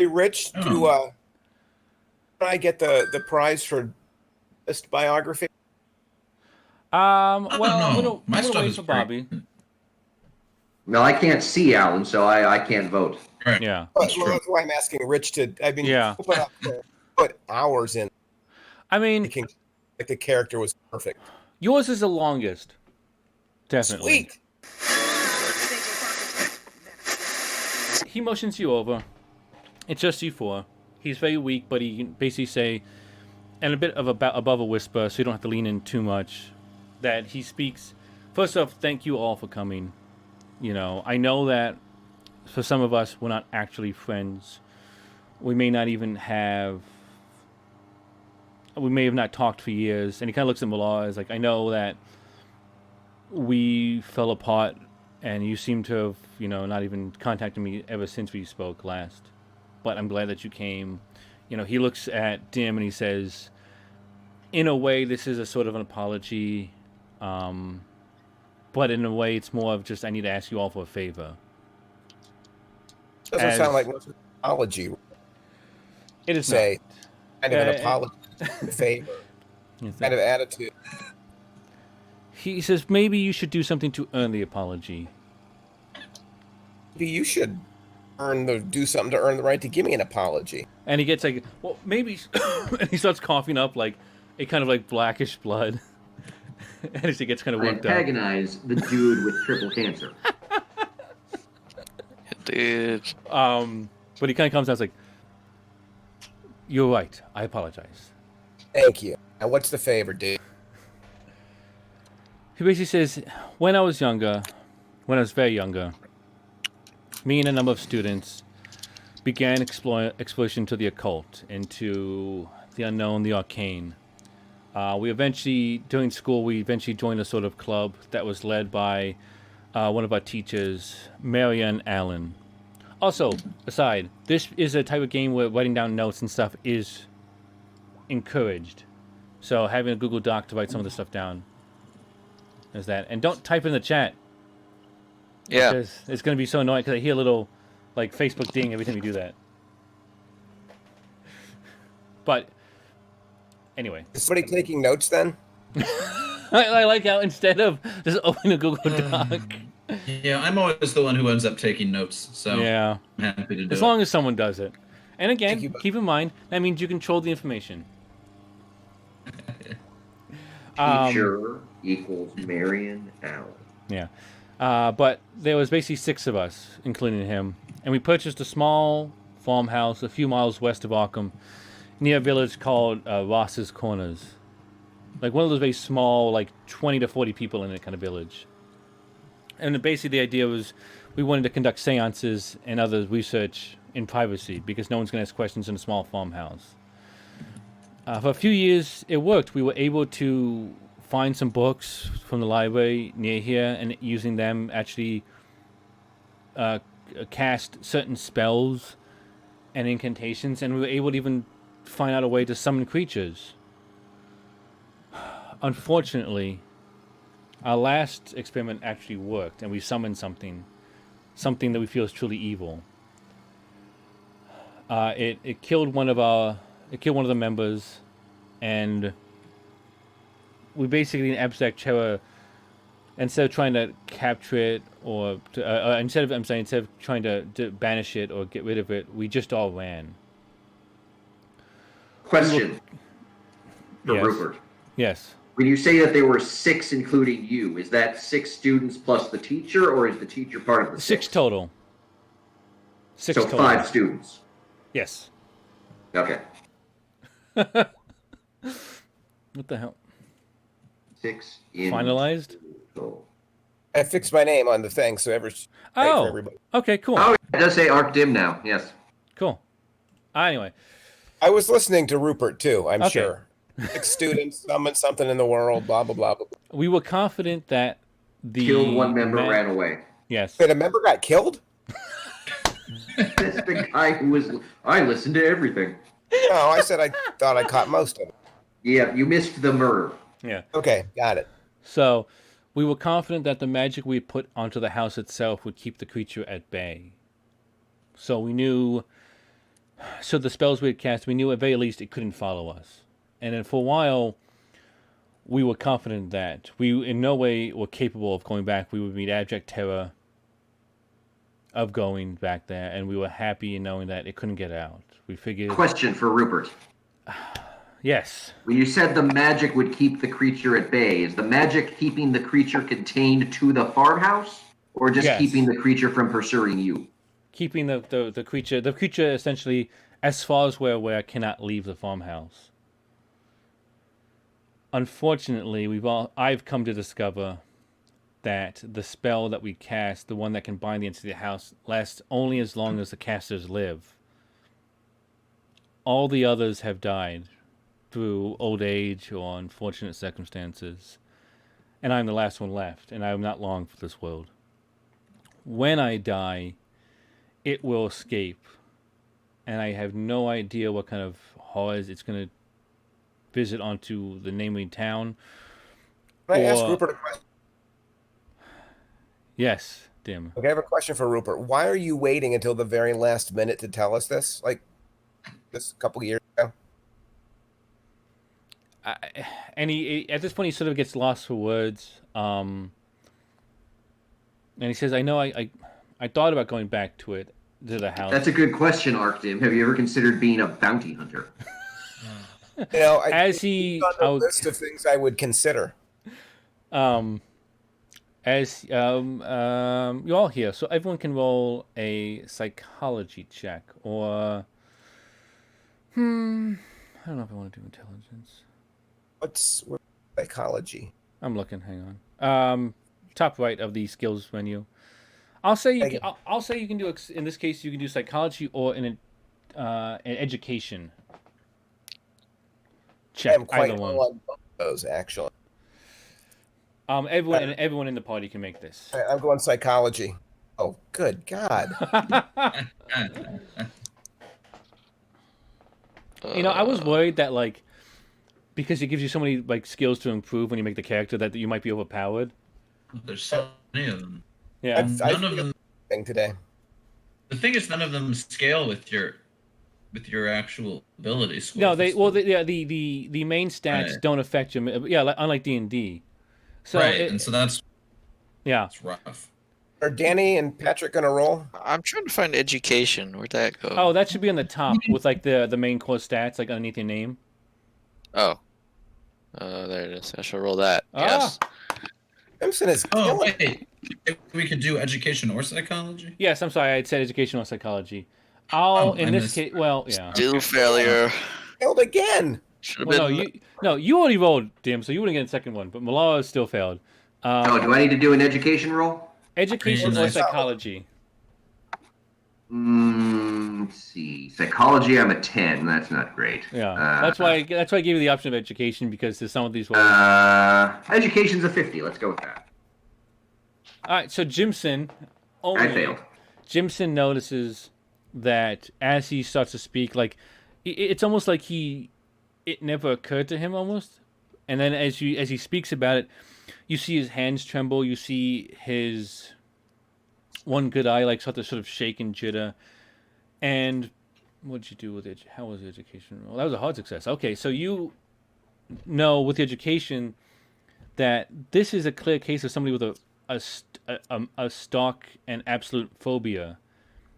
Hey, Rich, do Oh, I get the prize for best biography? I don't Well, know. My I'm gonna stuff wait is for pretty. Bobby. No, I can't see Alan, so I can't vote. Right. Yeah, That's Well, true. that's why I'm asking Rich to. I mean, yeah. open up put hours in I mean, making like the character was perfect. yours is the longest, definitely. Sweet. He motions you over. It's just you four. He's very weak, but he can basically say, and a bit of above a whisper, so you don't have to lean in too much, that he speaks. First off, thank you all for coming. I know that for some of us, we're not actually friends. We may not even have. We may have not talked for years. And he kind of looks at Merlara as like, I know that we fell apart, and you seem to have, not even contacted me ever since we spoke last. But I'm glad that you came. He looks at Dim and he says, in a way, this is a sort of an apology. But in a way, it's more of just, I need to ask you all for a favor. Doesn't sound like much of an apology. It is Say not. kind of an apology, favor, kind of attitude. He says, maybe you should do something to earn the apology. Maybe you should do something to earn the right to give me an apology. And he gets like, well, maybe, and he starts coughing up like a kind of like blackish blood. And as he gets kind of I worked up. antagonize the dude with triple cancer. Dude. But he kind of comes out like, you're right. I apologize. Thank you. Now, what's the favor, dude? He basically says, when I was very younger, me and a number of students began exploration to the occult, into the unknown, the arcane. During school, we eventually joined a sort of club that was led by one of our teachers, Marianne Allen. Also, aside, this is a type of game where writing down notes and stuff is encouraged. So having a Google Doc to write some of the stuff down is that. And don't type in the chat. Yeah. Because it's going to be so annoying because I hear a little like Facebook ding every time you do that. But anyway. Is somebody taking notes then? I like how instead of just opening a Google Doc. Yeah, I'm always the one who ends up taking notes, so Yeah. I'm happy to do As it. long as someone does it. And again, Thank you. keep in mind, that means you control the information. Teacher equals Marion Allen. Yeah. But there was basically 6 of us, including him. And we purchased a small farmhouse a few miles west of Arkham, near a village called Ross's Corners. Like one of those very small, like 20 to 40 people in it kind of village. And basically the idea was we wanted to conduct seances and other research in privacy because no one's going to ask questions in a small farmhouse. For a few years, it worked. We were able to find some books from the library near here and using them actually cast certain spells and incantations, and we were able to even find out a way to summon creatures. Unfortunately, our last experiment actually worked, and we summoned something that we feel is truly evil. It killed one of the members, and we basically in abstract terror, instead of trying to capture it instead of trying to banish it or get rid of it, we just all ran. Question for Yes. Rupert. Yes. When you say that there were 6, including you, is that 6 students plus the teacher, or is the teacher part of the 6 total. 6 So total. 5 students. Yes. Okay. What the hell? 6 in Finalized? total. I fixed my name on the thing, so for Oh. everybody. Okay. Cool. Oh, it does say Arc Dim now. Yes. Cool. Anyway. I was listening to Rupert too. I'm Okay. sure. 6 students, summon something in the world. Blah blah blah blah. We were confident that the Killed one member, ran away. Yes. Wait, a member got killed? That's the guy who was. I listened to everything. No, I said I thought I caught most of it. Yeah, you missed the murder. Yeah. Okay, got it. So, we were confident that the magic we put onto the house itself would keep the creature at bay. So we knew So the spells we had cast, we knew at very least it couldn't follow us. And then for a while, we were confident that we in no way were capable of going back. We would meet abject terror of going back there, and we were happy in knowing that it couldn't get out. We figured... Question for Rupert. Yes. When you said the magic would keep the creature at bay, is the magic keeping the creature contained to the farmhouse, or just Yes. keeping the creature from pursuing you? Keeping the creature essentially, as far as we're aware, cannot leave the farmhouse. Unfortunately, I've come to discover that the spell that we cast, the one that can bind the entity of the house, lasts only as long as the casters live. All the others have died through old age or unfortunate circumstances. And I'm the last one left, and I'm not long for this world. When I die, it will escape. And I have no idea what kind of horrors it's going to visit onto the namely town. Can I ask Rupert a question? Yes, Dim. Okay, I have a question for Rupert. Why are you waiting until the very last minute to tell us this? Like, this a couple of years ago? And he at this point he sort of gets lost for words. And he says, "I know. I thought about going back to the house." That's a good question, Arctim. Have you ever considered being a bounty hunter? You know, As he, on the list of things I would consider. you all here, so everyone can roll a psychology check, or I don't know if I want to do intelligence. What's psychology? I'm looking. Hang on. Top right of the skills menu. I'll say you. I'll say you can do. In this case, you can do psychology or an education check. I'm quite Either one. low on both of those, actually. Everyone in the party can make this. I'm going psychology. Oh, good God. You know, I was worried that like because it gives you so many like skills to improve when you make the character that you might be overpowered. There's so many of them. Yeah. None of them. Today. The thing is, none of them scale with your actual abilities. No, the main stats Right. don't affect your unlike D&D. So right, and so that's rough. Are Danny and Patrick going to roll? I'm trying to find education. Where'd that go? Oh, that should be on the top with like the main core stats, like underneath your name. Oh. There it is. I shall roll that. Ah. Yes. Jimson is Oh killing. wait, if we could do education or psychology. Yes, I'm sorry, I said educational psychology. In this case, well, yeah. Still failure. Failed again. Should have Well, been. you already rolled, Dim, so you wouldn't get a second one. But Merlara still failed. Do I need to do an education roll? Education or Nice. psychology? Let's see. Psychology, I'm a 10. That's not great. Yeah, that's why I gave you the option of education because there's some of these. Education's a 50. Let's go with that. All right, so Jimson. I failed. Jimson notices that as he starts to speak, like it's almost like it never occurred to him almost, and then as he speaks about it, you see his hands tremble. You see his one good eye like start to sort of shake and jitter. And what did you do with it? How was the education? Well, that was a hard success. Okay, so you know with the education that this is a clear case of somebody with a stark and absolute phobia.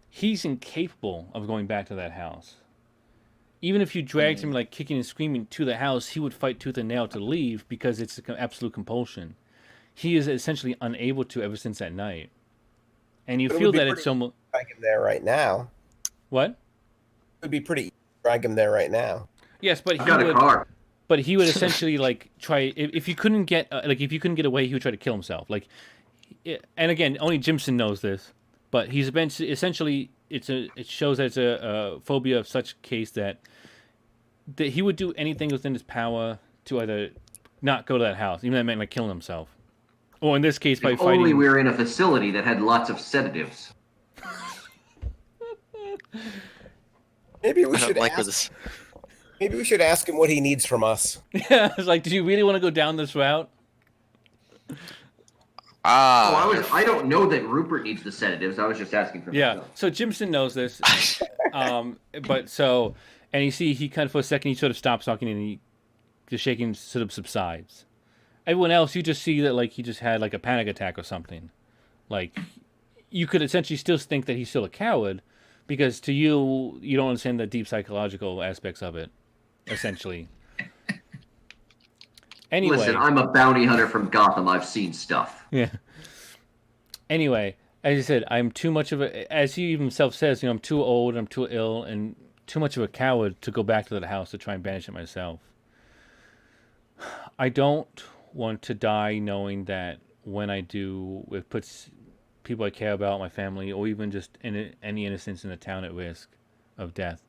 He's incapable of going back to that house. Even if you dragged him like kicking and screaming to the house, he would fight tooth and nail to leave because it's an absolute compulsion. He is essentially unable to ever since that night. And you But it feel would be that it's pretty almost... Drag him there right now. What? It would be pretty easy to drag him there right now. Yes, but I've got a car. But he would essentially like try if you couldn't get away, he would try to kill himself. Like, and again, only Jimson knows this, but he's been essentially it shows that it's a phobia of such case that he would do anything within his power to either not go to that house, even if that meant like killing himself, or in this case by If fighting. only we were in a facility that had lots of sedatives. Maybe we I don't should like ask, this. maybe we should ask him what he needs from us. Yeah, it's like, do you really want to go down this route? Ah. I don't know that Rupert needs the sedatives. I was just asking for Yeah. myself. So Jimson knows this. But so, and you see, he kind of for a second he sort of stops talking and he the shaking sort of subsides. Everyone else, you just see that like he just had like a panic attack or something. Like you could essentially still think that he's still a coward because to you, you don't understand the deep psychological aspects of it. Essentially. Anyway, Listen, I'm a bounty hunter from Gotham. I've seen stuff. yeah. Anyway, as I said, I'm too much of a, as he himself says, I'm too old, I'm too ill, and too much of a coward to go back to that house to try and banish it myself. I don't want to die knowing that when I do, it puts people I care about, my family, or even just any innocents in the town at risk of death.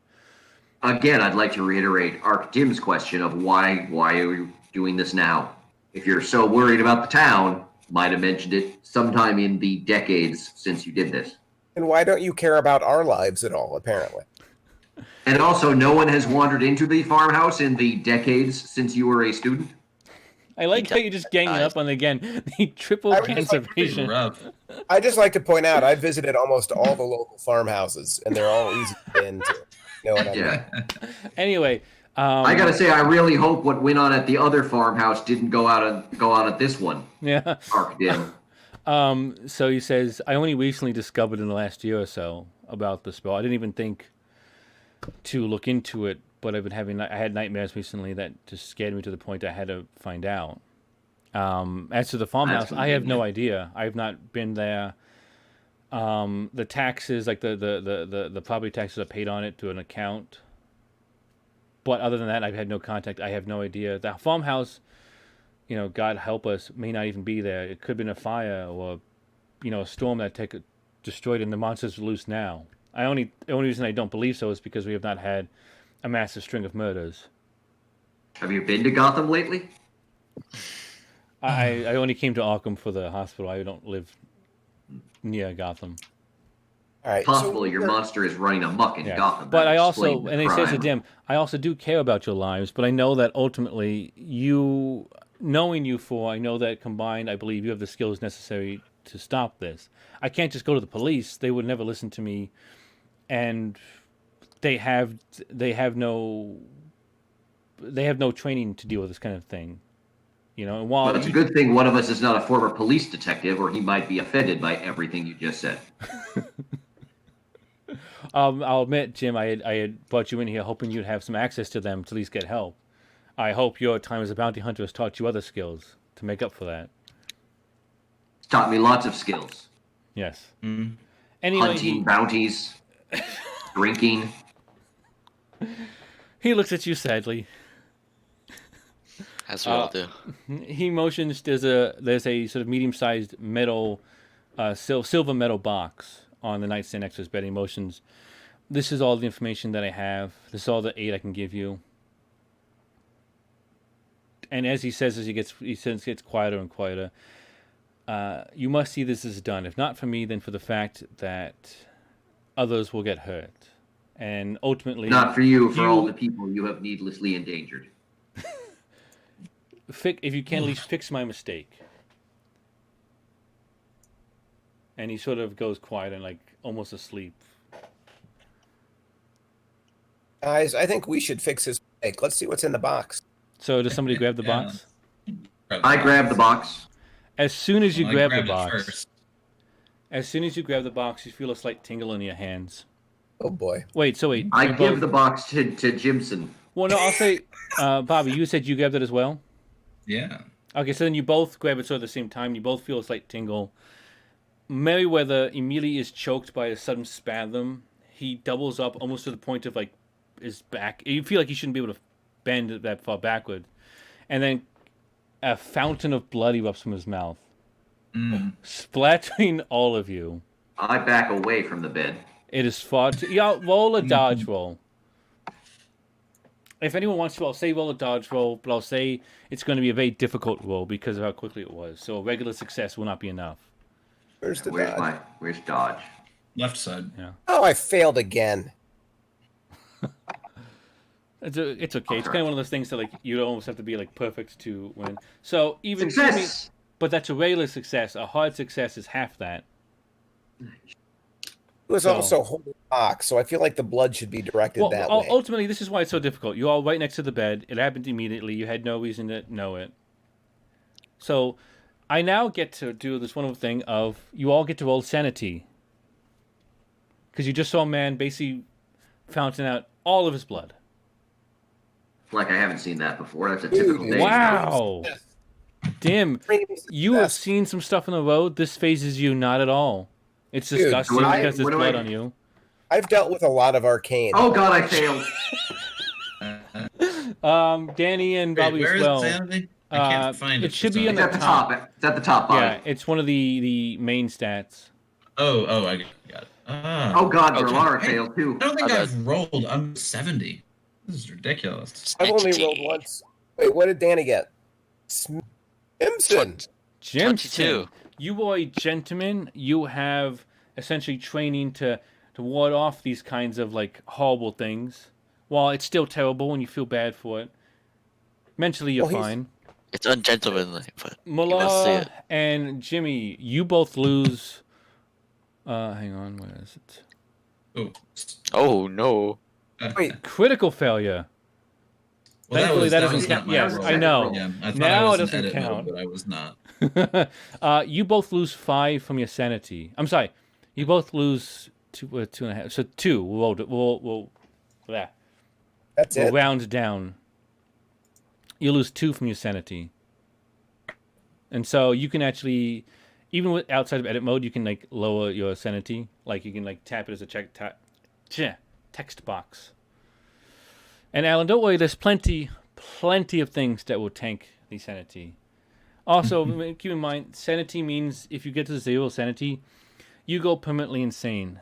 Again, I'd like to reiterate Arc Dim's question of why are you doing this now? If you're so worried about the town, might have mentioned it sometime in the decades since you did this. And why don't you care about our lives at all, apparently? And also, no one has wandered into the farmhouse in the decades since you were a student. I like how you're just ganging up on again the triple I would just like to conservation. Rough. I just like to point out I visited almost all the local farmhouses, and they're all easy to get into. You know what I mean? Yeah. Anyway, I gotta say, I really hope what went on at the other farmhouse didn't go on at this one. yeah. Arc Dim. So he says, I only recently discovered in the last year or so about the spell. I didn't even think to look into it, but I had nightmares recently that just scared me to the point I had to find out. As to the farmhouse, I have no idea. I've not been there. The taxes, like the property taxes are paid on it to an account. But other than that, I've had no contact. I have no idea. The farmhouse, God help us, may not even be there. It could have been a fire or, a storm that destroyed it, and the monsters are loose now. The only reason I don't believe so is because we have not had a massive string of murders. Have you been to Gotham lately? I only came to Arkham for the hospital. I don't live near Gotham. All right. Possible your monster is running amok in Gotham. But That I also, explains the and they say to crime. Dim, I also do care about your lives, but I know that ultimately knowing you four, I know that combined, I believe you have the skills necessary to stop this. I can't just go to the police. They would never listen to me. And they have no training to deal with this kind of thing. And while Well, it's a good thing one of us is not a former police detective, or he might be offended by everything you just said. I'll admit, Jim, I had brought you in here hoping you'd have some access to them to at least get help. I hope your time as a bounty hunter has taught you other skills to make up for that. It's taught me lots of skills. Yes. Mm. Anyway, Hunting, bounties, drinking. he looks at you sadly. As we all do. He motions. There's a sort of medium-sized metal, silver metal box on the nightstand next to his bed. He motions. This is all the information that I have. This is all the aid I can give you. And as he says, he gets quieter and quieter. You must see this is done. If not for me, then for the fact that others will get hurt, and ultimately, Not for you, for all the people you have needlessly endangered. if you can at least fix my mistake. And he sort of goes quiet and like almost asleep. Guys, I think we should fix his mistake. Let's see what's in the box. So does somebody grab the Yeah. box? I grabbed the box. As soon as you I grab the grabbed it box, first. you feel a slight tingle in your hands. Oh boy. Wait. I you're give both- the box to Jimson. Well, no, I'll say, Bobby, you said you grabbed it as well? Yeah. Okay, so then you both grab it sort of at the same time. You both feel a slight tingle. Merriweather immediately is choked by a sudden spasm. He doubles up almost to the point of like his back. You feel like he shouldn't be able to bend that far backward. And then a fountain of blood erupts from his mouth, splattering all of you. I back away from the bed. It is far too... Yeah, roll a dodge roll. If anyone wants to, I'll say roll a dodge roll, but I'll say it's going to be a very difficult roll because of how quickly it was. So a regular success will not be enough. Where's the dodge? Where's dodge? Left side. Yeah. Oh, I failed again. It's okay. It's kind of one of those things that like you almost have to be like perfect to win. So even Success. But that's a regular success. A hard success is half that. It was So- also holding the box, so I feel like the blood should be directed Well, that way. ultimately, this is why it's so difficult. You're all right next to the bed. It happened immediately. You had no reason to know it. So, I now get to do this wonderful thing of you all get to roll sanity. Because you just saw a man basically fountain out all of his blood. Like I haven't seen that before. That's a typical Dude, day. Wow. Dim, Extreme you have success. seen some stuff on the road. This phases you not at all. It's Dude, disgusting what do I- because there's what do blood I- on you. I've dealt with a lot of arcane. Oh God, I failed. Danny and Wait, Bobby where as is well. sanity? I can't find it. It should be for in some It's the at the top. top. It's at the top, Bobby. Yeah, it's one of the main stats. Oh, I got it. Ah. Oh God, Okay. Merlara failed too. I don't think Okay. I've rolled under 70. This is ridiculous. I've only Entity. rolled once. Wait, what did Danny get? Jimson. Jimson, 22. you are a gentleman. You have essentially training to ward off these kinds of like horrible things. While it's still terrible and you feel bad for it, mentally you're Well, he's- fine. It's ungentlemanly, but you must see Merlara it. and Jimmy, you both lose. Hang on, where is it? Oh. Oh no. Wait, Critical failure. Well, Thankfully, that doesn't was count. not my Yes, roll. I know. Yeah, I thought Now I was it in doesn't edit count. mode, but I was not. You both lose 5 from your sanity. I'm sorry. You both lose 2.5. So 2. We'll that's it. round down. You lose 2 from your sanity. And so you can actually, even with outside of edit mode, you can like lower your sanity. Like you can like tap it as a text box. And Alan, don't worry. There's plenty of things that will tank the sanity. Also, keep in mind, sanity means if you get to 0 sanity, you go permanently insane,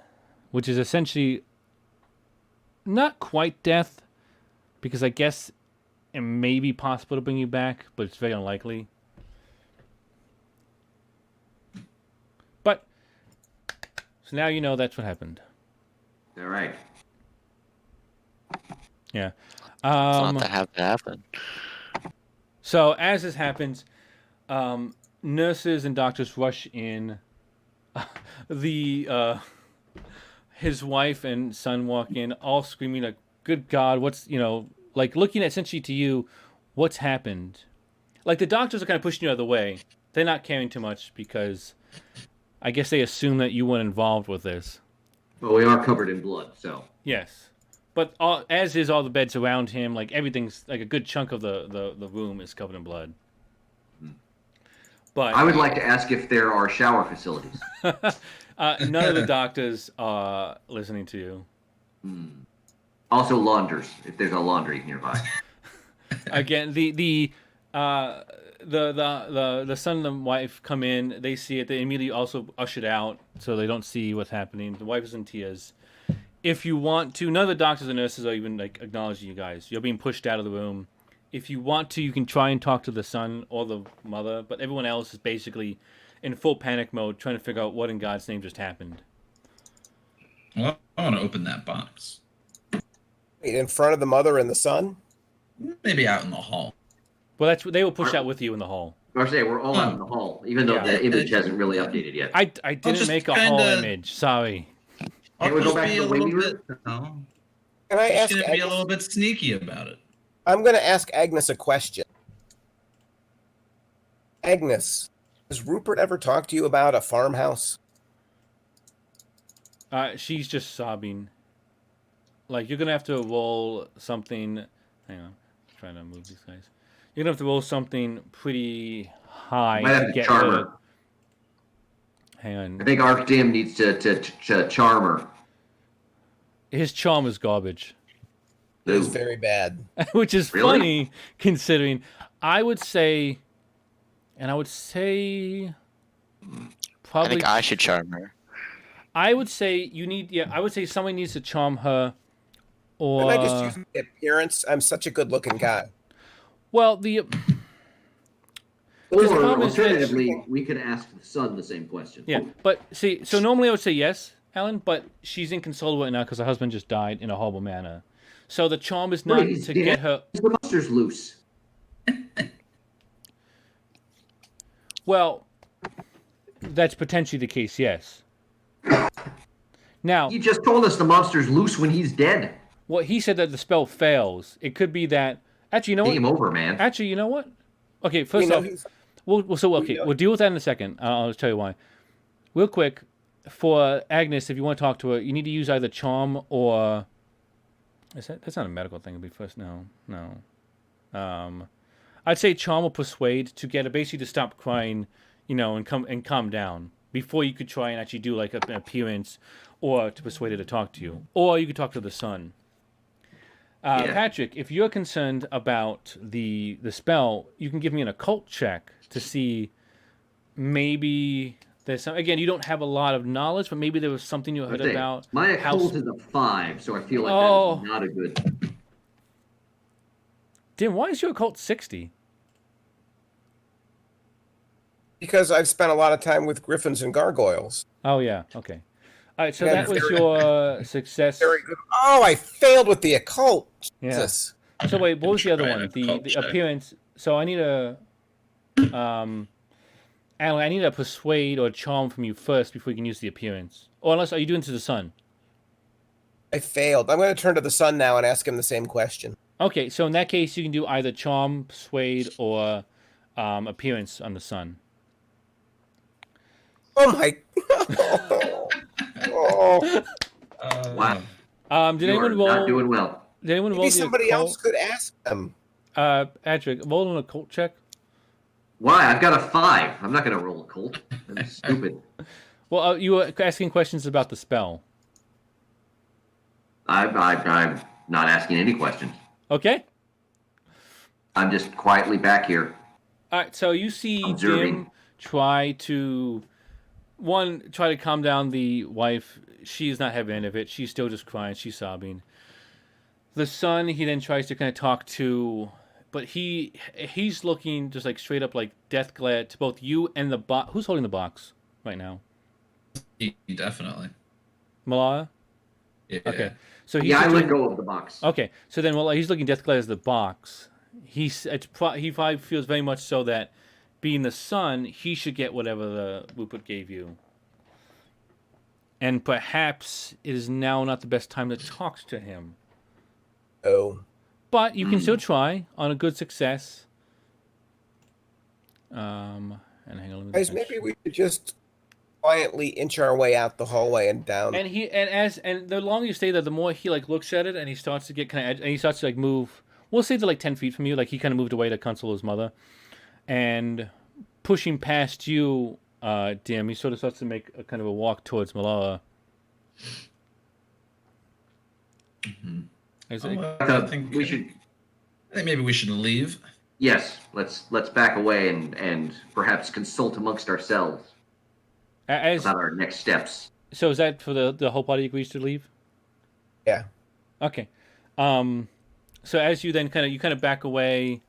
which is essentially not quite death, because I guess it may be possible to bring you back, but it's very unlikely. But, so now you know that's what happened. All right. Yeah. It's not that have to happen. So as this happens, nurses and doctors rush in. His wife and son walk in, all screaming like, "Good God, what's like looking at essentially to you, what's happened?" Like the doctors are kind of pushing you out of the way. They're not caring too much because I guess they assume that you weren't involved with this. Well, we are covered in blood, so. Yes. But as is all the beds around him, like everything's like a good chunk of the room is covered in blood. But I would like to ask if there are shower facilities. none of the doctors are listening to you. Also, launders, if there's a laundry nearby. Again, the son and the wife come in. They see it. They immediately also ushered out, so they don't see what's happening. The wife is in tears. If you want to, none of the doctors and nurses are even like acknowledging you guys. You're being pushed out of the room. If you want to, you can try and talk to the son or the mother, but everyone else is basically in full panic mode, trying to figure out what in God's name just happened. Well, I want to open that box. Wait, in front of the mother and the son? Maybe out in the hall. Well, they will push out with you in the hall. I was saying, we're all out in the hall, even though Yeah. the image hasn't really updated yet. I didn't just make a hall kinda- image. Sorry. Can't we go just back be to a the little waiting bit. No, Can I ask just gonna be a Agnes? little bit sneaky about it. I'm going to ask Agnes a question. Agnes, has Rupert ever talked to you about a farmhouse? She's just sobbing. Like, you're gonna have to roll something. Hang on, I'm trying to move these guys. You're gonna have to roll something pretty high Might have to to get charm her. her. Hang I on, think Arc Dim needs to charm her. his charm is garbage, It is Ooh. very bad. which is Really? funny considering. I would say I probably. think I should charm her. I would say you need. Yeah, I would say somebody needs to charm her, or Can I just use my appearance? I'm such a good-looking guy. well, the Or Because the problem is that- alternatively, we could ask the son the same question. yeah. But see, so normally I would say yes, Alan, but she's inconsolable right now because her husband just died in a horrible manner. So the charm is not Please, to Dad. get her. The monster's loose. Well, that's potentially the case, yes. Now, You just told us the monster's loose when he's dead. well, he said that the spell fails. It could be that. Actually, you know Game what? over, man. Actually, you know what? Okay, first off, he's we'll deal with that in a second. I'll just tell you why. Real quick, for Agnes, if you want to talk to her, you need to use either charm or. That's not a medical thing. It'll be first. No. I'd say charm or persuade to get her basically to stop crying, and calm down before you could try and actually do like an appearance, or to persuade her to talk to you, or you could talk to the sun. Yeah. Patrick, if you're concerned about the spell, you can give me an occult check to see maybe there's some. Again, you don't have a lot of knowledge, but maybe there was something you heard Okay. about. My how occult is a 5, so I feel like Oh. that is not a good. Dim, why is your occult 60? because I've spent a lot of time with griffins and gargoyles. Oh yeah, okay. All right, so Yeah, that was very- your success. Very good. Oh, I failed with the occult. Yeah. Jesus. So wait, what was the other Try one? an The occult check. appearance. So I need a Alan, I need a persuade or charm from you first before you can use the appearance. Or unless are you doing to the sun? I failed. I'm going to turn to the sun now and ask him the same question. Okay, so in that case you can do either charm, persuade, or appearance on the sun. Oh my. Oh. Wow. Did You anyone are roll? not doing well. Did anyone roll Maybe the somebody occult? else could ask them. Patrick, roll an occult check. Why? I've got a 5. I'm not going to roll a cult. That's stupid. Well, you were asking questions about the spell. I'm not asking any questions. Okay. I'm just quietly back here. All right, so you see Observing. Jim try to calm down the wife. She's not having any of it. She's still just crying. She's sobbing. The son, he then tries to kind of talk to, but he's looking just like straight up like death glare to both you and the box. Who's holding the box right now? Definitely. Malaya? Yeah. Okay. So he's Yeah, I just let doing- go of the box. Okay, so then while he's looking death glare as the box, he probably feels very much so that being the son, he should get whatever the Rupert gave you. And perhaps it is now not the best time to talk to him. Oh. But you can still try on a good success. And hang on, let me Guys, maybe we should just quietly inch our way out the hallway and down. And the longer you stay there, the more he like looks at it, and he starts to get kind of, and he starts to like move. We'll say to like 10 feet from you, like he kind of moved away to console his mother, and pushing past you, Dim. He sort of starts to make a kind of a walk towards Malala. Is it? I think We should. I think maybe we should leave. Yes, let's back away and perhaps consult amongst ourselves about our next steps. So is that for the whole party agrees to leave? Yeah. Okay. So as you then kind of back away.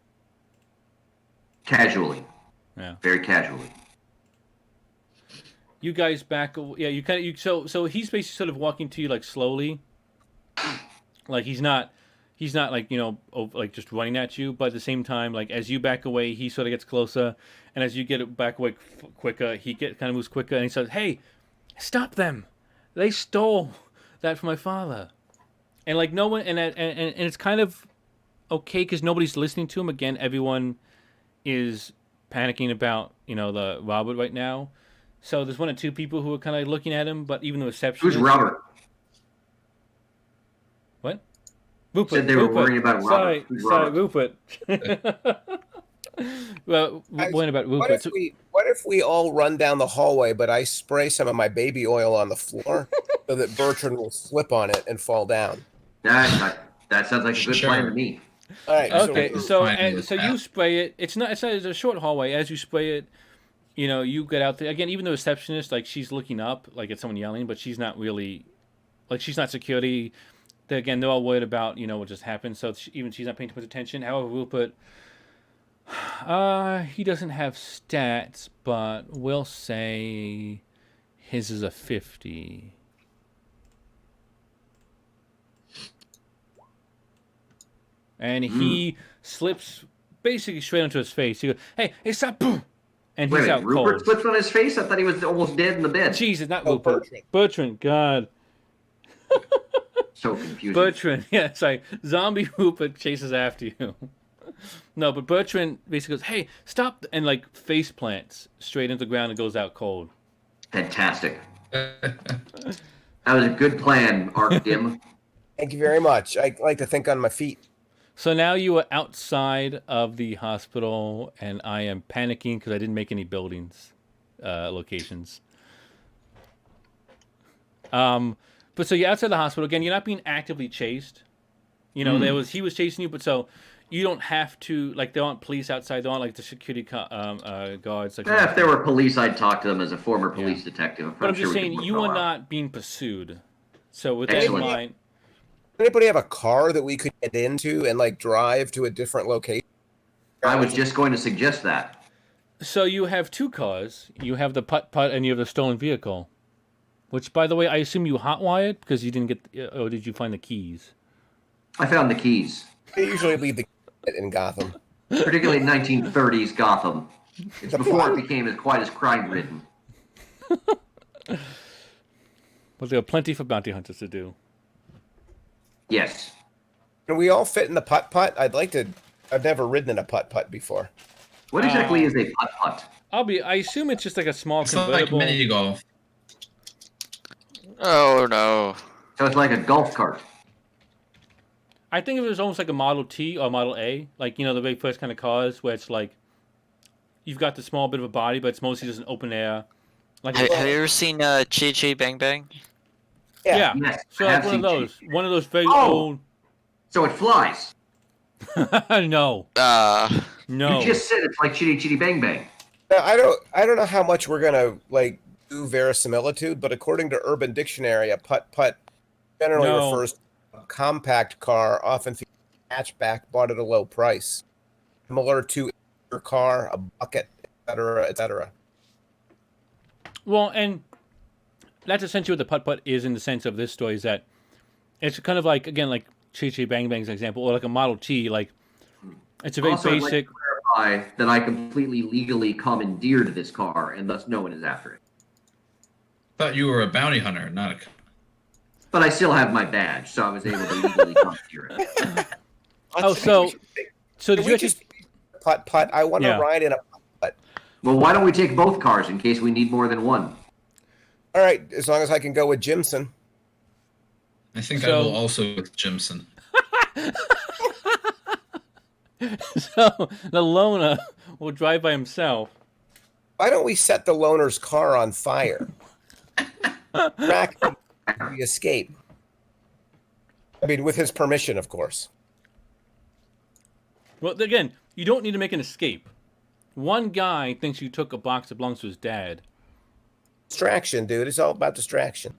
Casually. Yeah. Very casually. You guys back. Yeah. So he's basically sort of walking to you like slowly. Like he's not like like just running at you, but at the same time, like as you back away, he sort of gets closer, and as you get back away quicker, he kind of moves quicker, and he says, "Hey, stop them! They stole that from my father." And like no one, and it's kind of okay because nobody's listening to him. Again, everyone is panicking about the Robert right now. So there's one or two people who are kind of looking at him, but even the receptionist. Who's Robert? What? Rupert. Said they were worrying about Robert. Sorry, Who's sorry, Robert? Rupert. Well, Guys, worrying about What Rupert. if we all run down the hallway, but I spray some of my baby oil on the floor so that Bertrand will slip on it and fall down? That sounds like a good Sure. plan to me. All right. Okay, we're so fine with you that. spray it. It's a short hallway. As you spray it, you get out there again. Even the receptionist, like she's looking up, like at someone yelling, but she's not really, like she's not security. They're all worried about what just happened. So she's not paying too much attention. However, Rupert, he doesn't have stats, but we'll say his is a 50. And he slips basically straight onto his face. He goes, hey, stop! Boom! and Wait he's a out minute, Rupert cold. slipped on his face? I thought he was almost dead in the bed. Jesus, not Oh, Rupert. Bertrand. Bertrand, God. So confusing. Bertrand, yeah, sorry. Zombie Rupert chases after you. No, but Bertrand basically goes, "Hey, stop!" and like face plants straight into the ground and goes out cold. Fantastic. That was a good plan, Arc Dim. Thank you very much. I like to think on my feet. So now you are outside of the hospital, and I am panicking because I didn't make any buildings locations. But so you're outside the hospital again. You're not being actively chased. You know, he was chasing you, but so you don't have to like. There aren't police outside. There aren't like the security guards. Like If there were police, I'd talk to them as a former police detective. But I'm sure just we saying, could you work are that out. not being pursued. So with that in Excellent. mind, Anybody have a car that we could get into and like drive to a different location? I was just going to suggest that. so you have two cars. You have the putt-putt and you have the stolen vehicle. Which, by the way, I assume you hotwired because you didn't get. Or did you find the keys? I found the keys, They usually leave the in Gotham. particularly 1930s Gotham. It's before it became quite as crime-ridden. But there are plenty for bounty hunters to do. Yes. Can we all fit in the putt-putt? I've never ridden in a putt-putt before. What exactly is a putt-putt? I assume it's just like a small It's like convertible. mini golf. Oh no. So it's like a golf cart. I think it was almost like a Model T or Model A, like, you know, the very first kind of cars where it's like you've got the small bit of a body, but it's mostly just an open air. Like Have you ever seen Chi Chi Bang Bang? yeah. Yes, So I like have seen one of those very Oh! So it flies. old. No, no. You just said it's like Chitty Chitty Bang Bang. Now, I don't know how much we're gonna like do verisimilitude, but according to Urban Dictionary, a putt-putt generally No. refers to a compact car, often featuring a hatchback, bought at a low price, similar to a car, a bucket, etc., etc. Well, and that's essentially what the putt-putt is in the sense of this story is that it's kind of like, again, like Chi Chi Bang Bang's an example, or like a Model T, like it's a very Also, I'd like basic. to clarify that I completely legally commandeered this car, and thus no one is after it. Thought you were a bounty hunter, not a. But I still have my badge, so I was able to legally commandeer it. Oh, so did Can you we actually? just putt-putt? I want to Yeah. ride in a putt-putt. Well, why don't we take both cars in case we need more than one? All right, as long as I can go with Jimson. I think I So- will also with Jimson. So the loner will drive by himself. Why don't we set the loner's car on fire? Track the escape. I mean, with his permission, of course. Well, again, you don't need to make an escape. One guy thinks you took a box that belongs to his dad. Distraction, dude. It's all about distraction.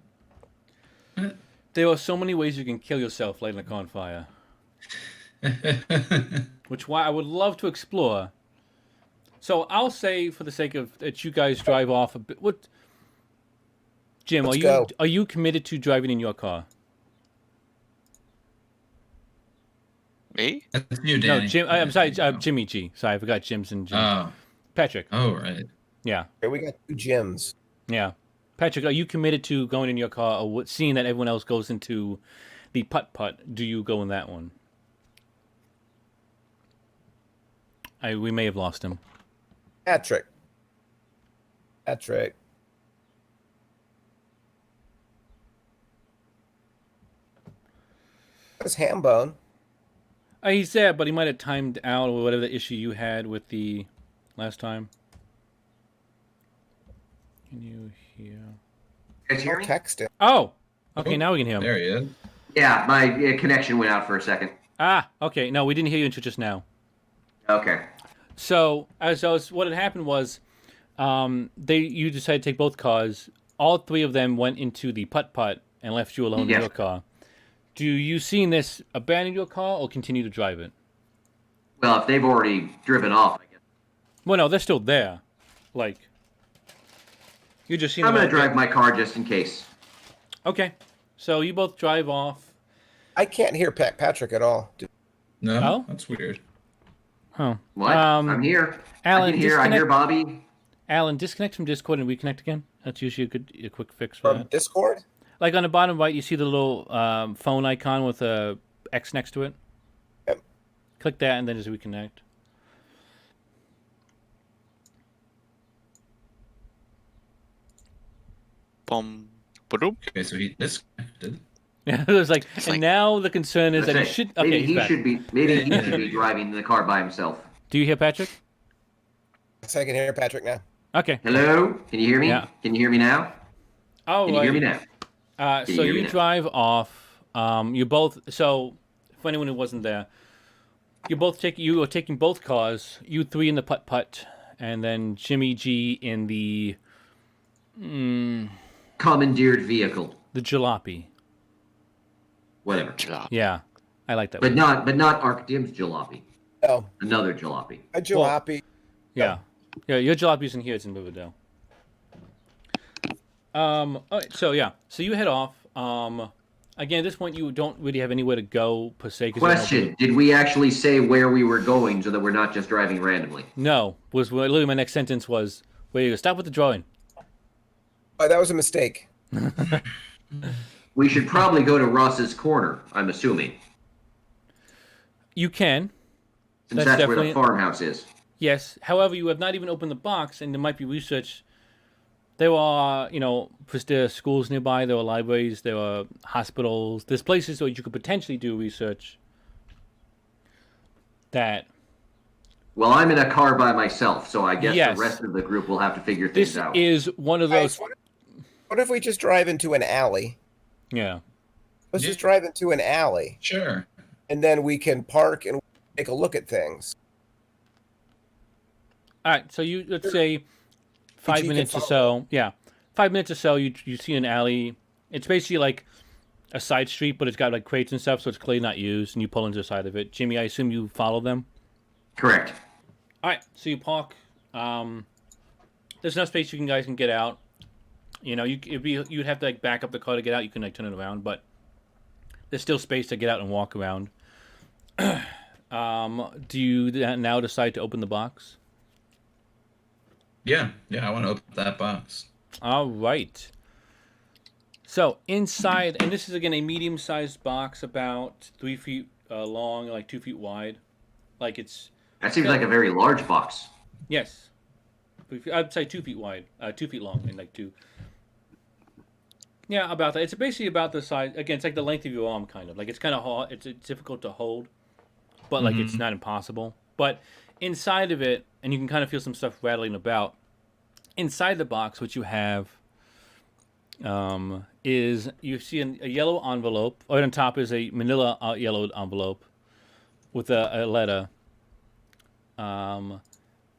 There are so many ways you can kill yourself lighting a car on fire. Which why I would love to explore. So I'll say, for the sake of that, you guys drive off a bit. What, Jim? Let's are you go. are you committed to driving in your car? Me? That's you, Danny. No, Jim. I'm sorry, Jimmy G. Sorry, I forgot Jimson. Jim. Oh, Patrick. oh, right. Yeah, Okay, we got two Jims. yeah. Patrick, are you committed to going in your car, or seeing that everyone else goes into the putt-putt? Do you go in that one? We may have lost him. Patrick. Patrick. That's Hambone. He's there, but he might have timed out or whatever the issue you had with the last time. Can you hear? You guys hear I'll me? text him. Oh, okay. Now we can hear him. There he is. Yeah, my connection went out for a second. Ah, okay. No, we didn't hear you until just now. Okay. So, what had happened was, you decided to take both cars. All three of them went into the putt-putt and left you alone in Yes. your car. Do you seeing this abandon your car or continue to drive it? Well, if they've already driven off, I guess. Well, no, they're still there. Like, you just seen I'm them going to all- drive my car just in case. Okay. So you both drive off. I can't hear Patrick at all. Dude. No, Oh? that's weird. Huh. What? I'm here. Alan, I can hear. I hear Bobby. Alan, disconnect from Discord and reconnect again. That's usually a quick fix for From that. Discord? Like on the bottom right, you see the little phone icon with a X next to it. Yep. Click that and then just reconnect. Boom. Boom. Okay, so he disconnected. Yeah, it was like, It's and like- now the concern is that he Say, should. maybe Okay, he's he back. should be. Maybe he should be driving the car by himself. Do you hear Patrick? So I can hear Patrick now. Okay. Hello, can you hear me? Yeah. Can you hear me now? Oh, Can you hear me now? So you hear me you now? drive off. You both. So for anyone who wasn't there, you were taking both cars. You three in the putt putt, and then Jimmy G in the Commandeered vehicle, jalopy. whatever. Yeah, I like that But one. not Arc Dim's jalopy. No, Another jalopy. a jalopy. Yeah, yeah. Your jalopy's in here. It's in Riverdale. All right, so yeah, so you head off. Again, at this point, you don't really have anywhere to go per se. 'Cause you don't know- Question: did we actually say where we were going so that we're not just driving randomly? No, was literally my next sentence was, "Where you go? Stop with the drawing." Oh, that was a mistake. We should probably go to Ross's Corner. I'm assuming, You can. since That's that's where the definitely- farmhouse is. Yes. However, you have not even opened the box, and there might be research. There are, there are schools nearby. There are libraries. There are hospitals. There's places where you could potentially do research. That Well, I'm in a car by myself, so I guess Yes. the rest of the group will have to figure things this out. is one of Guys, those. what if we just drive into an alley? Yeah. Let's Yeah. just drive into an alley, Sure. and then we can park and take a look at things. All right. So let's say 5 can minutes or follow so. Yeah, 5 minutes or so. You see an alley. It's basically like a side street, but it's got like crates and stuff, so it's clearly not used. And you pull into the side of it. Jimmy, I assume you follow them. Correct. All right, so you park. There's enough space you guys can get out. You'd have to like back up the car to get out. You can like turn it around, but there's still space to get out and walk around. Do you now decide to open the box? Yeah, I want to open that box. All right. So inside, and this is again a medium-sized box, about 3 feet long, like 2 feet wide. Like it's That seems like a very large box. yes, I'd say 2 feet wide, 2 feet long, and like two. Yeah, about that. It's basically about the size. Again, it's like the length of your arm, kind of. Like it's kind of hard. It's difficult to hold, but like it's not impossible. But inside of it, and you can kind of feel some stuff rattling about. Inside the box, what you have is you see a yellow envelope. Right on top is a manila yellowed envelope with a letter.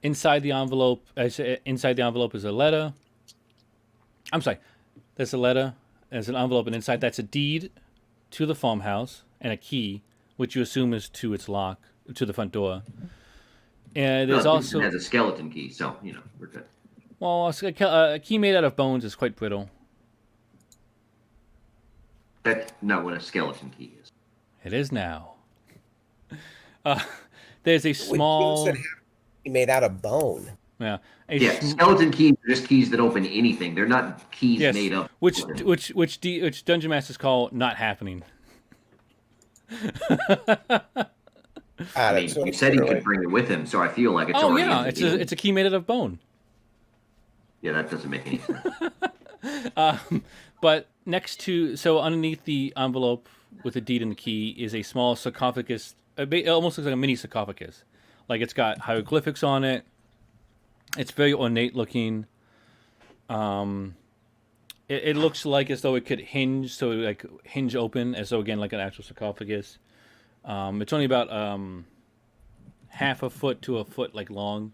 Inside the envelope is a letter. I'm sorry. There's a letter. There's an envelope, and inside that's a deed to the farmhouse and a key, which you assume is to its lock, to the front door. And there's No, also it has a skeleton key, so we're good. well, a key made out of bones is quite brittle. That's not what a skeleton key is. It is now. There's a Wait, small Jimson had made out of bone. yeah Yeah, skeleton keys are just keys that open anything. They're not keys yes, made up. which dungeon masters call not happening. I mean, you said he could bring it with him, so I feel like it's Oh already. yeah, in the it's a key made out of bone. Yeah, that doesn't make any sense. But next to, so underneath the envelope with the deed and the key is a small sarcophagus. It almost looks like a mini sarcophagus. Like it's got hieroglyphics on it. It's very ornate looking. It looks like as though it could hinge, so like hinge open, as though again like an actual sarcophagus. It's only about half a foot to a foot like long.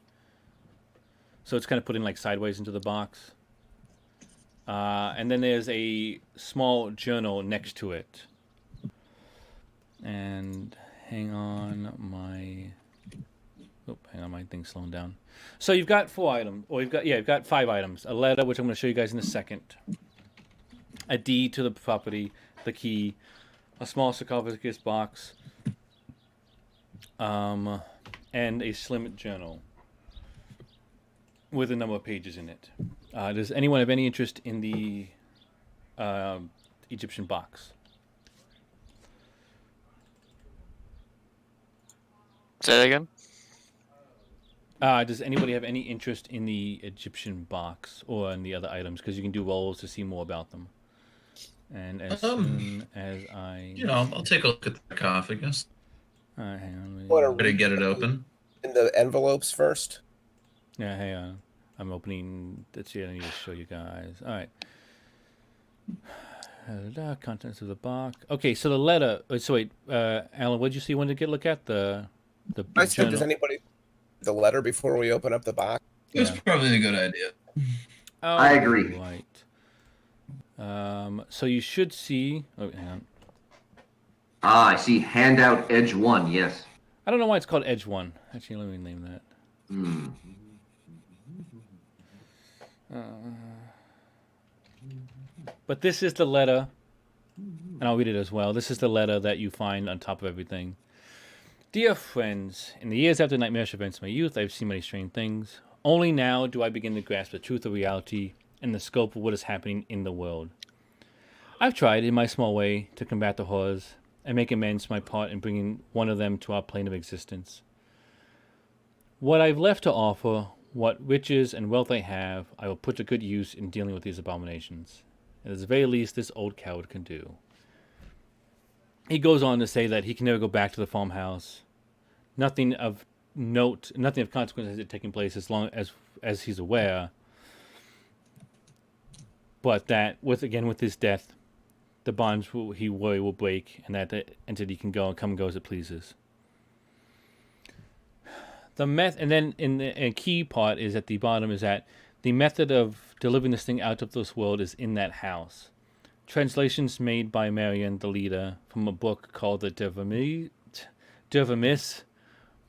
So it's kind of put in like sideways into the box. And then there's a small journal next to it. And hang on, my thing's slowing down. So you've got 4 items, or you've got 5 items. A letter, which I'm going to show you guys in a second. A deed to the property, the key, a small sarcophagus box, and a slim journal. with a number of pages in it. Does anyone have any interest in the Egyptian box? Say that again. Does anybody have any interest in the Egyptian box or in the other items? Because you can do rolls to see more about them. And as soon as I... I'll take a look at the sarcophagus. All right, hang on. Want Try to get it open. in the envelopes first? Yeah, hang on. I'm opening... Let's see, I need to show you guys. All right. Contents of the box. Okay, so the letter... So wait, Alan, what did you see you wanted to look at? The I said, journal? does anybody the letter before we open up the box? It's Yeah. probably a good idea. Oh, I agree. Right. So you should see... Oh, hang on. Ah, I see handout edge 1, yes. I don't know why it's called Edge 1. Actually, let me name that. Hmm. But this is the letter, and I'll read it as well. This is the letter that you find on top of everything. Dear friends, in the years after nightmarish events of my youth, I've seen many strange things. Only now do I begin to grasp the truth of reality and the scope of what is happening in the world. I've tried, in my small way, to combat the horrors and make amends for my part in bringing one of them to our plane of existence. What I've left to offer, what riches and wealth I have, I will put to good use in dealing with these abominations. At the very least, this old coward can do. He goes on to say that he can never go back to the farmhouse. Nothing of note, nothing of consequence has taken place as long as he's aware. But that, with his death, the bonds he worry will break, and that the entity can go and come and go as it pleases. And then a key part is at the bottom is that the method of delivering this thing out of this world is in that house. Translations made by Marion, the leader, from a book called the Dervamis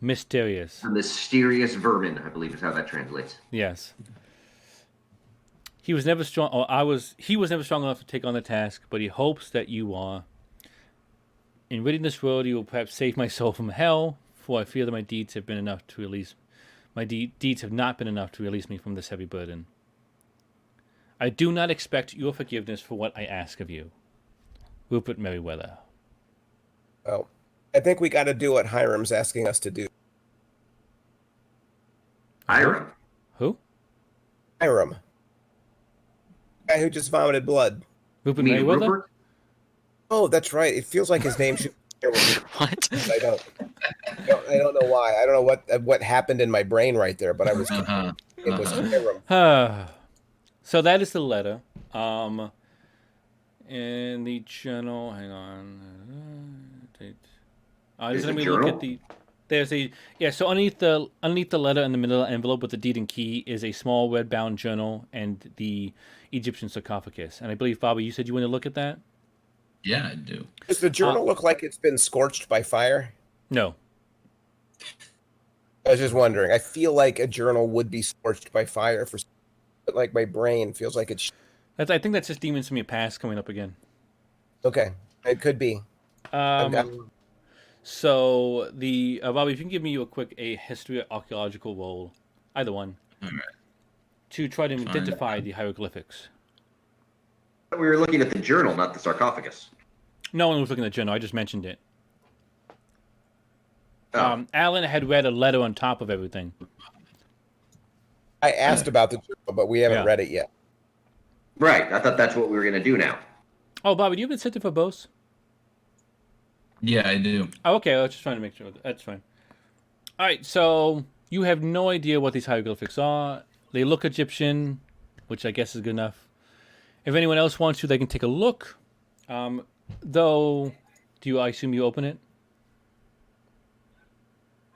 Mysterious. A mysterious vermin, I believe is how that translates. Yes. He was never strong enough to take on the task, but he hopes that you are. In ridding this world, you will perhaps save my soul from hell, for I fear that my deeds have been enough to release. My deeds have not been enough to release me from this heavy burden. I do not expect your forgiveness for what I ask of you. Rupert Merriweather. Oh, I think we got to do what Hiram's asking us to do. Hiram. Who? Hiram. Guy who just vomited blood. You Rupert mean Merriweather? Rupert? Oh, that's right. It feels like his name should be What? I don't know why. I don't know what happened in my brain right there, but I was it was Hiram. So that is the letter. In the journal, hang on. Is Let the me look journal? at the. There's a So underneath the letter in the middle of the envelope with the deed and key is a small red bound journal and the Egyptian sarcophagus. And I believe, Bobby, you said you want to look at that. Yeah, I do. Does the journal look like it's been scorched by fire? No. I was just wondering. I feel like a journal would be scorched by fire but like my brain feels like it's I think that's just demons from your past coming up again. okay. It could be. So the Bobby, if you can give me a history or archaeological roll, either one, All right. to try to identify the hieroglyphics. We were looking at the journal, not the sarcophagus. No one was looking at the journal. I just mentioned it. Oh. Alan had read a letter on top of everything. I asked about the journal, but we haven't Yeah. read it yet. Right. I thought that's what we were going to do now. Oh, Bobby, do you have a incentive for both? Yeah, I do. Oh, okay. I was just trying to make sure. That's fine. All right. So you have no idea what these hieroglyphics are. They look Egyptian, which I guess is good enough. If anyone else wants to, they can take a look. Though, I assume you open it?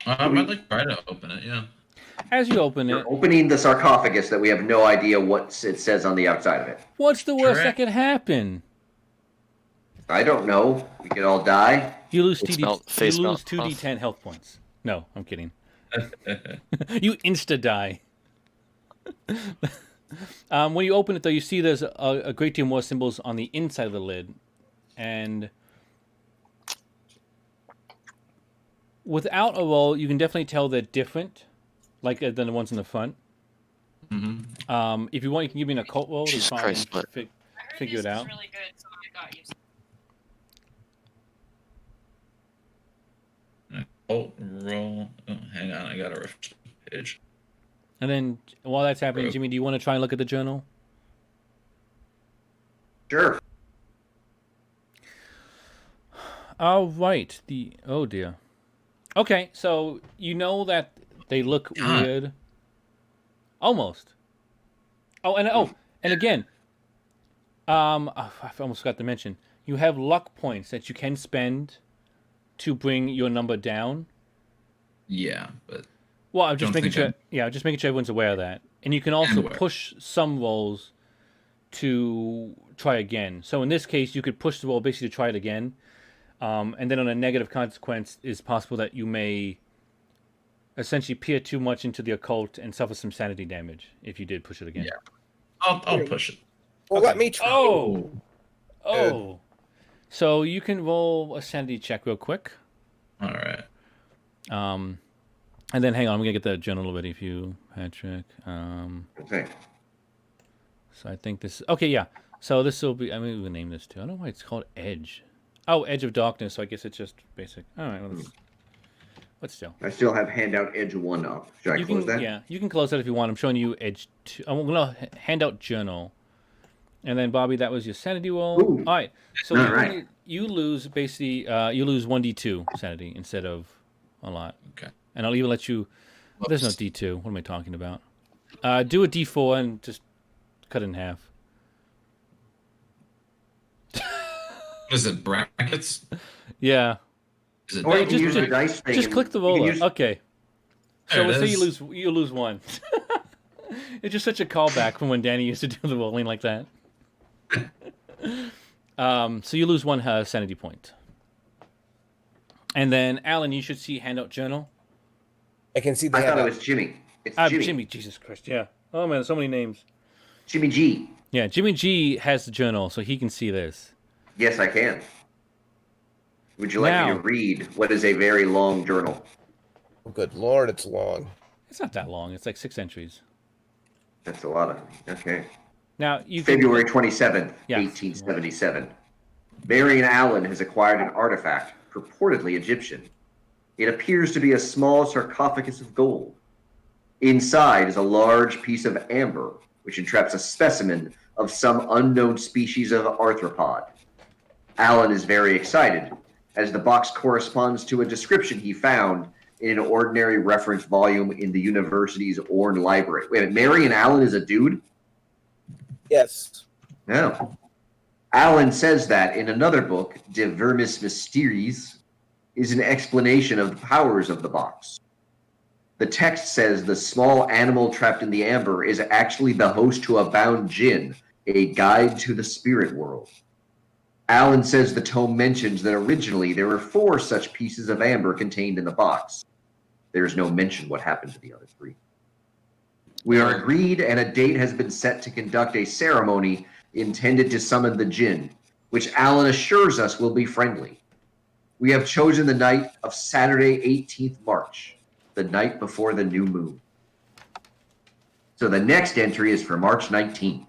I'd like to try to open it. Yeah. As you open it, You're opening the sarcophagus that we have no idea what it says on the outside of it. what's the worst Correct. that could happen? I don't know. We could all die. You lose Face 2d10 health points. No, I'm kidding. You insta-die. When you open it, though, you see there's a great deal more symbols on the inside of the lid. And without a roll, you can definitely tell they're different, than the ones in the front. Mm-hmm. If you want, you can give me an occult roll to Jesus try Christ, and what? figure it out. Really good, so I got you. Oh, roll. Oh, hang on, I gotta refresh the page. And then while that's happening, Jimmy, do you want to try and look at the journal? Sure. All right. Oh dear. Okay, so you know that they look God. weird. Almost. And again, I almost forgot to mention, you have luck points that you can spend to bring your number down. Yeah, but Well, I'm just Don't making think sure. Yeah, just making sure everyone's aware of that. And you can also aware. push some rolls to try again. So in this case, you could push the roll basically to try it again. And then on a negative consequence, it's possible that you may essentially peer too much into the occult and suffer some sanity damage if you did push it again. Yeah. I'll push it. Well, let me try. Oh. So you can roll a sanity check real quick. All right. And then hang on, I'm gonna get the journal ready for you, Patrick. Okay. So I think this. Okay, yeah. So this will be. I mean, we'll name this too. I don't know why it's called Edge. Oh, Edge of Darkness. So I guess it's just basic. All right. Let's still. I still have handout edge 1 up. Should I You close can, that? yeah, you can close that if you want. I'm showing you Edge 2. I'm gonna hand out journal, and then Bobby, that was your sanity roll. Ooh. All right. So All right. you lose basically. You lose 1d2 sanity instead of a lot. Okay. And I'll even let you. There's no D2. What am I talking about? Do a D4 and just cut it in half. Is it brackets? Yeah. Is it Or you Wait, can just- use a dice thing. Just and- click the you can roller. use- Okay. So There it let's say is. you lose one. It's just such a callback from when Danny used to do the rolling like that. So you lose one sanity point. And then Alan, you should see handout journal. I can see the I thought it handout. was Jimmy. It's Jimmy. Jimmy. Jesus Christ, yeah. Oh man, so many names. Jimmy G. Yeah, Jimmy G has the journal, so he can see this. Yes, I can. Would you like me Now- to read what is a very long journal? Oh, good Lord, it's long. It's not that long. It's like 6 entries. That's a lot of. Okay. Now you can, February 27th, Yeah. 1877. Marion Allen has acquired an artifact, purportedly Egyptian. It appears to be a small sarcophagus of gold. Inside is a large piece of amber, which entraps a specimen of some unknown species of arthropod. Allen is very excited, as the box corresponds to a description he found in an ordinary reference volume in the university's Orne Library. Wait a minute, Marion Allen is a dude? Yes. No. Allen says that in another book, De Vermis Mysteries, is an explanation of the powers of the box. The text says the small animal trapped in the amber is actually the host to a bound jinn, a guide to the spirit world. Allen says the tome mentions that originally there were 4 such pieces of amber contained in the box. There is no mention what happened to the other 3. We are agreed, and a date has been set to conduct a ceremony intended to summon the jinn, which Allen assures us will be friendly. We have chosen the night of Saturday, 18th March, the night before the new moon. So the next entry is for March 19th.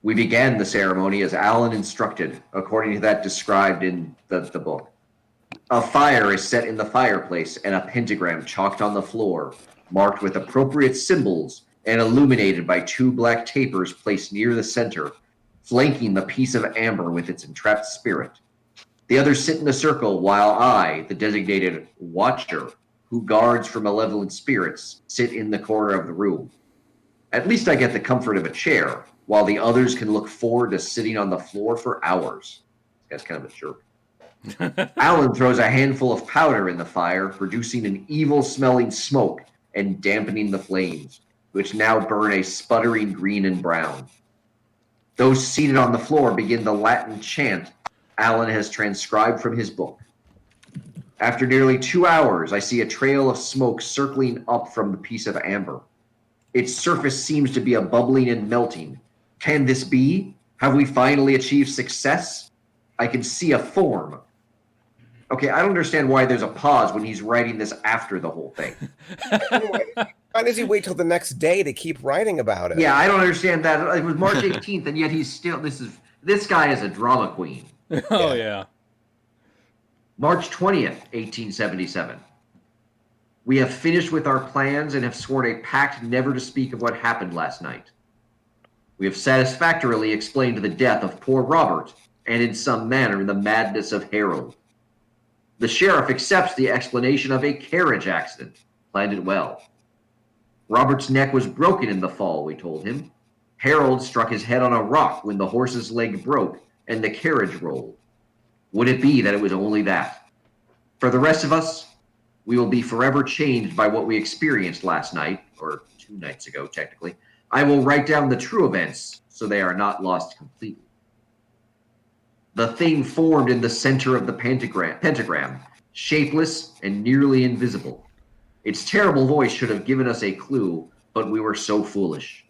We began the ceremony as Allen instructed, according to that described in the book. A fire is set in the fireplace and a pentagram chalked on the floor, marked with appropriate symbols and illuminated by 2 black tapers placed near the center, flanking the piece of amber with its entrapped spirit. The others sit in a circle while I, the designated watcher, who guards for malevolent spirits, sit in the corner of the room. At least I get the comfort of a chair, while the others can look forward to sitting on the floor for hours. This guy's kind of a jerk. Allen throws a handful of powder in the fire, producing an evil-smelling smoke and dampening the flames, which now burn a sputtering green and brown. Those seated on the floor begin the Latin chant Allen has transcribed from his book. After nearly 2 hours, I see a trail of smoke circling up from the piece of amber. Its surface seems to be a bubbling and melting. Can this be? Have we finally achieved success? I can see a form. Okay, I don't understand why there's a pause when he's writing this after the whole thing. Why does he wait till the next day to keep writing about it? Yeah, I don't understand that. It was March 18th, and yet he's still. This guy is a drama queen. Oh yeah. March 20th, 1877. We have finished with our plans and have sworn a pact never to speak of what happened last night. We have satisfactorily explained the death of poor Robert and in some manner the madness of Harold. The sheriff accepts the explanation of a carriage accident. Planned it well. Robert's neck was broken in the fall, we told him. Harold struck his head on a rock when the horse's leg broke and the carriage rolled. Would it be that it was only that? For the rest of us, we will be forever changed by what we experienced last night, or 2 nights ago, technically. I will write down the true events so they are not lost completely. The thing formed in the center of the pentagram, shapeless and nearly invisible. Its terrible voice should have given us a clue, but we were so foolish.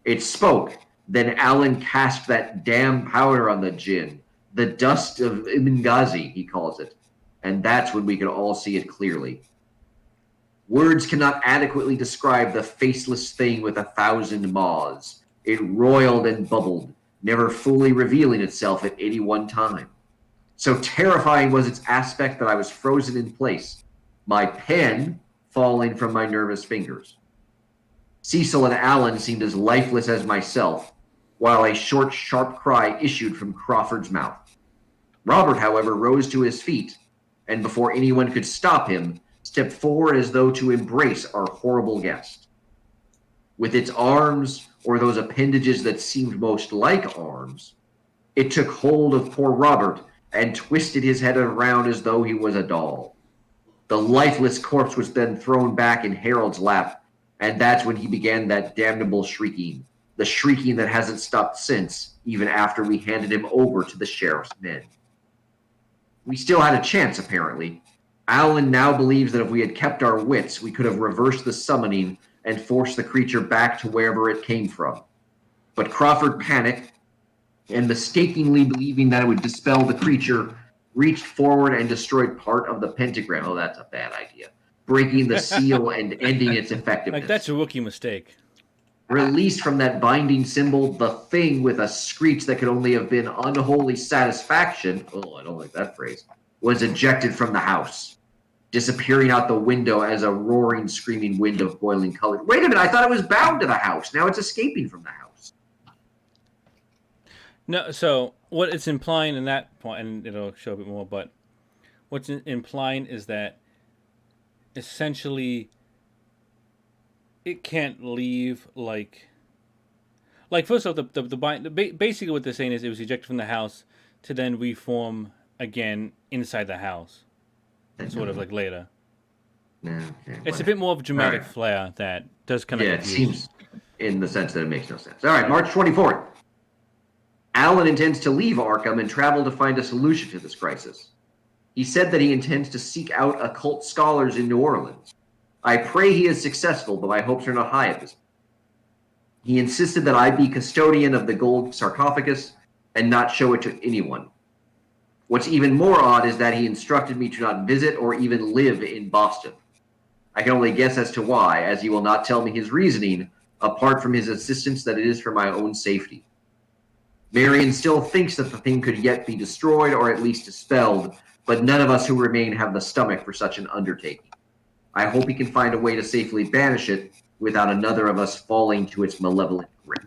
It spoke, then Alan cast that damn powder on the gin, the dust of Ibn Ghazi, he calls it, and that's when we could all see it clearly. Words cannot adequately describe the faceless thing with 1,000 maws. It roiled and bubbled, never fully revealing itself at any one time. So terrifying was its aspect that I was frozen in place, my pen falling from my nervous fingers. Cecil and Alan seemed as lifeless as myself, while a short, sharp cry issued from Crawford's mouth. Robert, however, rose to his feet, and before anyone could stop him, stepped forward as though to embrace our horrible guest. With its arms, or those appendages that seemed most like arms, it took hold of poor Robert and twisted his head around as though he was a doll. The lifeless corpse was then thrown back in Harold's lap, and that's when he began that damnable shrieking, the shrieking that hasn't stopped since, even after we handed him over to the sheriff's men. We still had a chance, apparently. Alan now believes that if we had kept our wits, we could have reversed the summoning and forced the creature back to wherever it came from. But Crawford panicked, and mistakenly believing that it would dispel the creature, reached forward and destroyed part of the pentagram. Oh, that's a bad idea. Breaking the seal and ending its effectiveness. Like, that's a rookie mistake. Released from that binding symbol, the thing with a screech that could only have been unholy satisfaction, oh, I don't like that phrase, was ejected from the house, disappearing out the window as a roaring, screaming wind of boiling color. Wait a minute, I thought it was bound to the house. Now it's escaping from the house. No, so what it's implying in that point, and it'll show a bit more, but what's implying is that essentially it can't leave, like first off, basically what they're saying is it was ejected from the house to then reform again inside the house, sort of like later. Okay, It's a bit more of a dramatic flair that does kind of it confuse. seems in the sense that it makes no sense. All right, March 24th. Alan intends to leave Arkham and travel to find a solution to this crisis. He said that he intends to seek out occult scholars in New Orleans. I pray he is successful, but my hopes are not high at this point. He insisted that I be custodian of the gold sarcophagus and not show it to anyone. What's even more odd is that he instructed me to not visit or even live in Boston. I can only guess as to why, as he will not tell me his reasoning, apart from his insistence that it is for my own safety. Marion still thinks that the thing could yet be destroyed or at least dispelled, but none of us who remain have the stomach for such an undertaking. I hope he can find a way to safely banish it without another of us falling to its malevolent grip.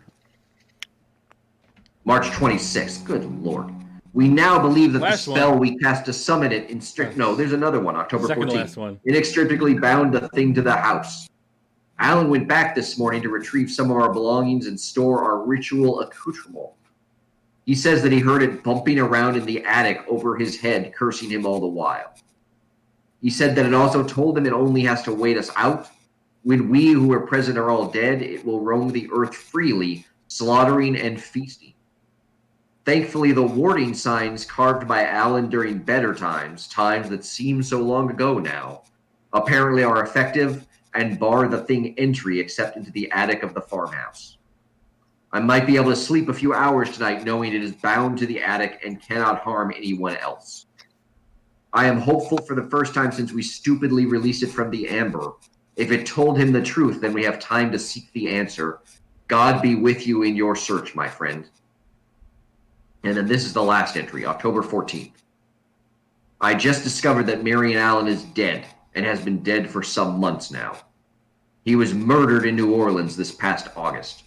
March 26th. Good Lord. We now believe that Last the spell one. we cast to summon it No, there's another one, October Second 14th. to last one. Inextricably bound the thing to the house. Alan went back this morning to retrieve some of our belongings and store our ritual accoutrement. He says that he heard it bumping around in the attic over his head, cursing him all the while. He said that it also told him it only has to wait us out. When we who are present are all dead, it will roam the earth freely, slaughtering and feasting. Thankfully, the warning signs carved by Alan during better times, times that seem so long ago now, apparently are effective and bar the thing entry except into the attic of the farmhouse. I might be able to sleep a few hours tonight knowing it is bound to the attic and cannot harm anyone else. I am hopeful for the first time since we stupidly released it from the amber, If it told him the truth, then we have time to seek the answer. God be with you in your search, my friend. And then this is the last entry, October 14th. I just discovered that Marion Allen is dead and has been dead for some months now. He was murdered in New Orleans this past August.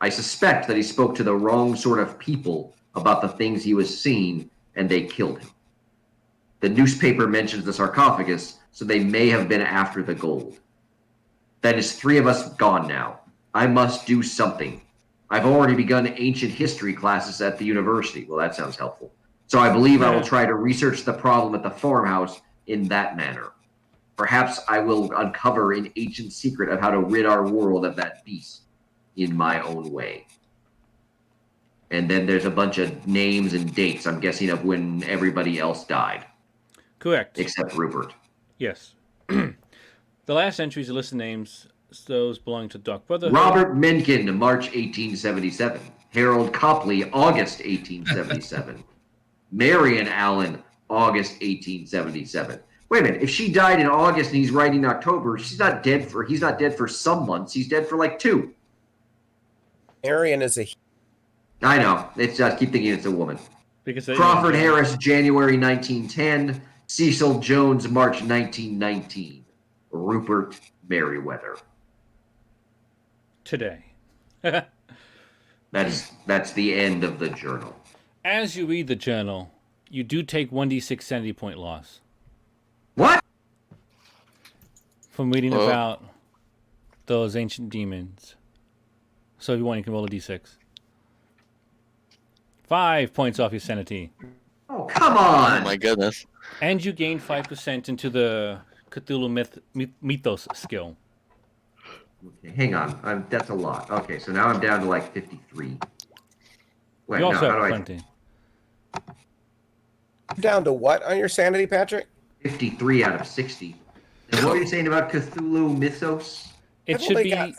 I suspect that he spoke to the wrong sort of people about the things he was seeing, and they killed him. The newspaper mentions the sarcophagus, so they may have been after the gold. That is 3 of us gone now. I must do something. I've already begun ancient history classes at the university. Well, that sounds helpful. So I believe I will try to research the problem at the farmhouse in that manner. Perhaps I will uncover an ancient secret of how to rid our world of that beast in my own way. And then there's a bunch of names and dates, I'm guessing, of when everybody else died. Correct. Except Rupert. Yes. The last entries are list of names, those belonging to Dark Brotherhood. Robert Mencken, March 1877. Harold Copley, August 1877. Marion Allen, August 1877. Wait a minute. If she died in August and he's writing in October, he's not dead for some months. He's dead for like 2. Arian is a I know. It's I keep thinking it's a woman. Because Crawford Harris, January 1910. Cecil Jones, March 1919. Rupert Merriweather. Today. That's the end of the journal. As you read the journal, you do take 1d6 sanity point loss What? from reading Whoa. about those ancient demons. So if you want, you can roll a d6. 5 points off your sanity. Oh, come Oh on. my goodness. And you gain 5% into the Cthulhu Mythos skill. Okay, hang on. That's a lot. Okay, so now I'm down to like 53. Wait, You also no, have how do plenty. down to what on your sanity, Patrick? 53 out of 60. And what were you saying about Cthulhu Mythos? It I've should only be... got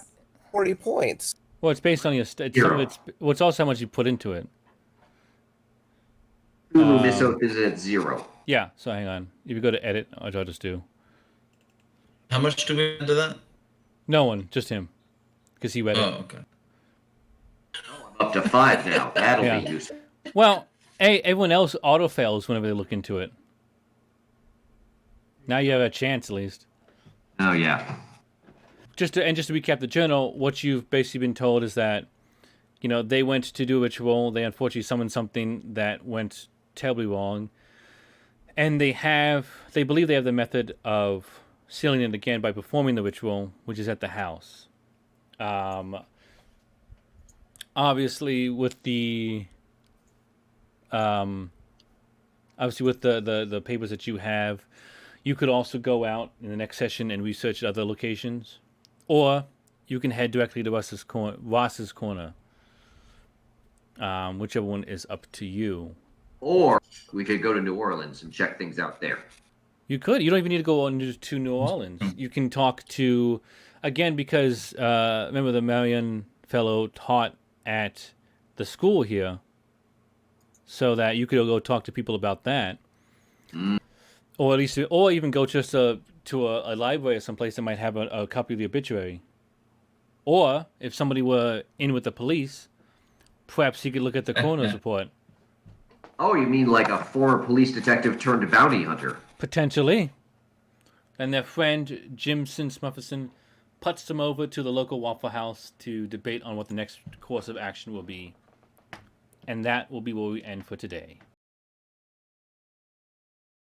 40 points. Well, it's based on your... Some of it's... Well, it's also how much you put into it. Cthulhu Mythos is at 0. Yeah, so hang on. If you go to edit, which I'll just do. How much do we do that? No one, just him. Because he read it. Oh, okay. Up to 5 now. That'll Yeah. be useful. Well, everyone else auto-fails whenever they look into it. Now you have a chance, at least. Oh, yeah. Just to recap the journal, what you've basically been told is that, you know, they went to do a ritual. They unfortunately summoned something that went terribly wrong. And they believe they have the method of sealing it again by performing the ritual, which is at the house. Obviously, with the the papers that you have, you could also go out in the next session and research other locations, or you can head directly to Ross's Corner. Whichever one is up to you. Or we could go to New Orleans and check things out there. You could. You don't even need to go on to New Orleans. You can talk to, again, because remember the Marion fellow taught at the school here, so that you could go talk to people about that, or at least, or even go just to a library or someplace that might have a copy of the obituary, or if somebody were in with the police, perhaps you could look at the coroner's report. Oh, you mean like a former police detective turned bounty hunter? Potentially. And their friend Jimson Smuffisun puts them over to the local Waffle House to debate on what the next course of action will be. And that will be where we end for today.